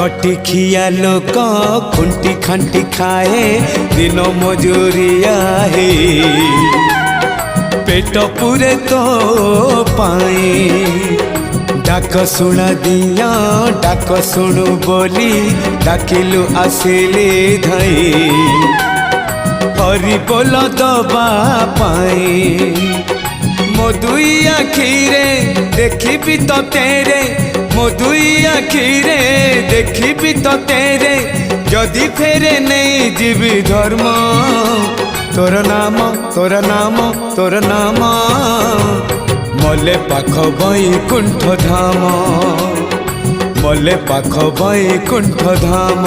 खटिखिया लोक खुंटी खांटी खाए दिन मजूरिया है पेट पूरे तो पाए डाक शुणा दिया डाक शुणु बोली डाकिलु आसिले धई हरि बोल दबा पाए मो दुई आखिरे देखी तो तेरे मो दुई आखिरे देखी तो तेरे जदि फेरे नहीं जीवी धर्म तोर नाम तोर नाम तोर नाम मले पाख बैकुंठ धाम मले पाख बैकुंठ धाम।